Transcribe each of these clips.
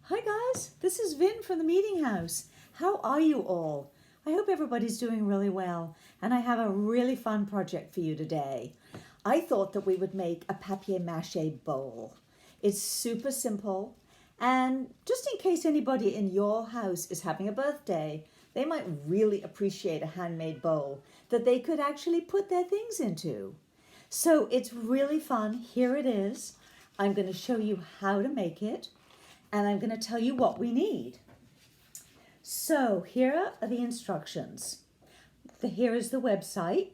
Hi guys, this is Vin from the Meeting House. How are you all? I hope everybody's doing really well, and I have a really fun project for you today. I thought that we would make a papier-mâché bowl. It's super simple, and just in case anybody in your house is having a birthday, they might really appreciate a handmade bowl that they could actually put their things into. So it's really fun. Here it is. I'm going to show you how to make it, and I'm going to tell you what we need. So here are the instructions. Here is the website,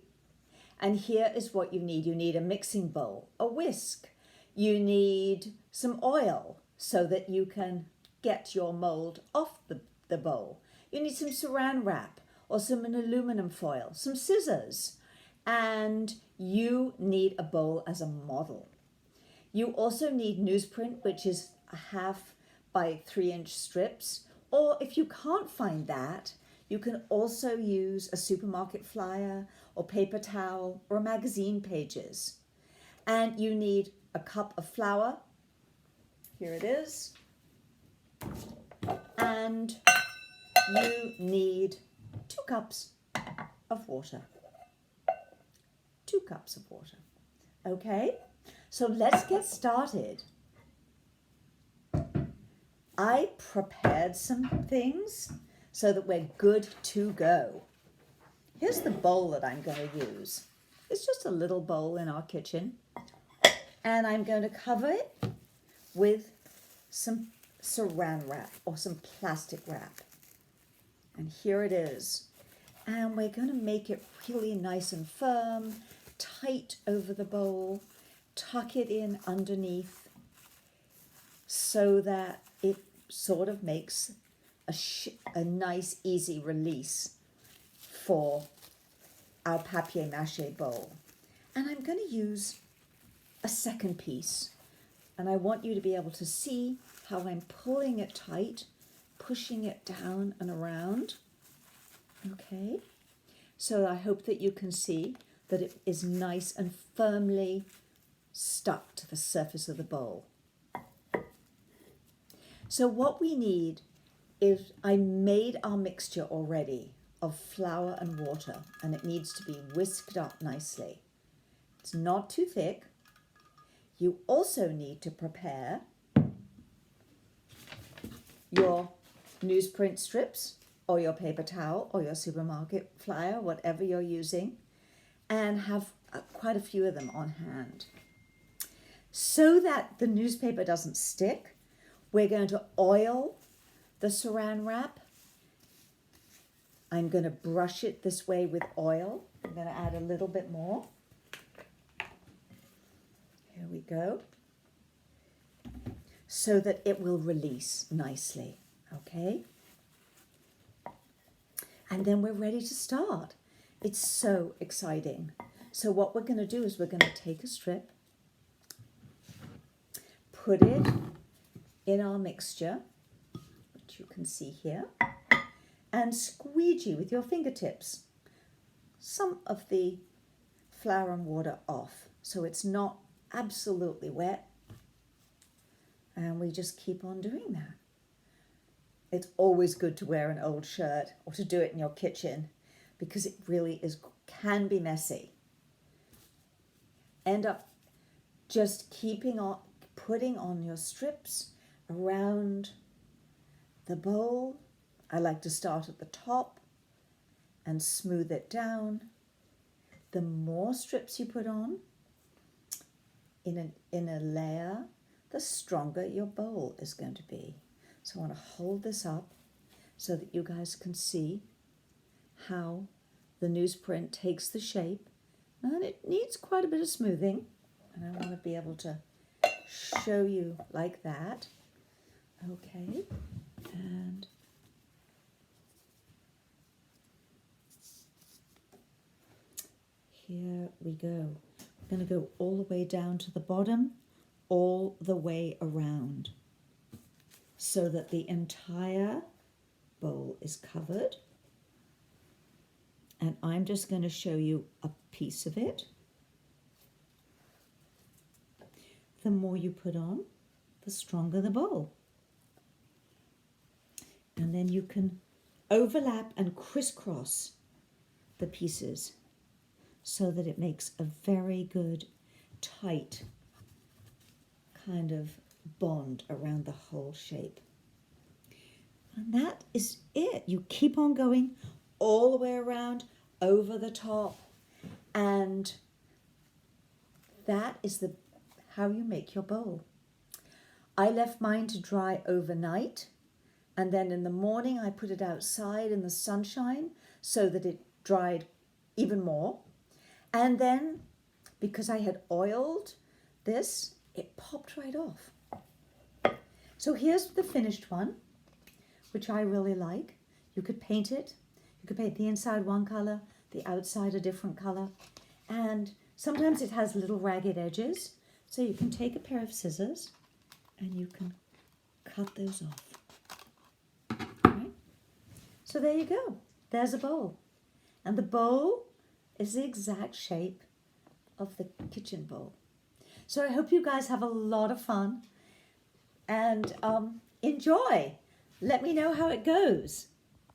and here is what you need. You need a mixing bowl, a whisk. You need some oil so that you can get your mold off the bowl. You need some saran wrap or some aluminum foil, some scissors, and you need a bowl as a model. You also need newsprint, which is a 1/2 by 3-inch strips, or if you can't find that, you can also use a supermarket flyer or paper towel or magazine pages. And you need a cup of flour. Here it is. And you need 2 cups of water. 2 cups of water. Okay, so let's get started. I prepared some things so that we're good to go. Here's the bowl that I'm going to use. It's just a little bowl in our kitchen. And I'm going to cover it with some saran wrap or some plastic wrap. And here it is. And we're going to make it really nice and firm, tight over the bowl, tuck it in underneath so that it sort of makes a nice, easy release for our papier-mâché bowl. And I'm going to use a second piece. And I want you to be able to see how I'm pulling it tight, pushing it down and around. Okay, so I hope that you can see that it is nice and firmly stuck to the surface of the bowl. So what we need is, I made our mixture already of flour and water, and it needs to be whisked up nicely. It's not too thick. You also need to prepare your newsprint strips or your paper towel or your supermarket flyer, whatever you're using, and have quite a few of them on hand. So that the newspaper doesn't stick, we're going to oil the saran wrap. I'm going to brush it this way with oil. I'm going to add a little bit more. Here we go. So that it will release nicely, okay? And then we're ready to start. It's so exciting. So what we're going to do is we're going to take a strip, put it in our mixture, which you can see here, and squeegee with your fingertips some of the flour and water off so it's not absolutely wet. And we just keep on doing that. It's always good to wear an old shirt or to do it in your kitchen because it really can be messy. End up just putting on your strips around the bowl. I like to start at the top and smooth it down. The more strips you put on in a layer, the stronger your bowl is going to be. So I want to hold this up so that you guys can see how the newsprint takes the shape. And it needs quite a bit of smoothing. And I want to be able to show you like that. Okay. And here we go. I'm going to go all the way down to the bottom, all the way around, so that the entire bowl is covered. And I'm just going to show you a piece of it. The more you put on, the stronger the bowl. And then you can overlap and crisscross the pieces so that it makes a very good, tight kind of bond around the whole shape. And that is it. You keep on going all the way around, over the top, and that is how you make your bowl. I left mine to dry overnight, and then in the morning I put it outside in the sunshine so that it dried even more. And then, because I had oiled this, it popped right off. So here's the finished one, which I really like. You could paint it. You could paint the inside one color, the outside a different color. And sometimes it has little ragged edges. So you can take a pair of scissors and you can cut those off. All right? So there you go. There's a bowl. And the bowl is the exact shape of the kitchen bowl. So I hope you guys have a lot of fun and enjoy. Let me know how it goes.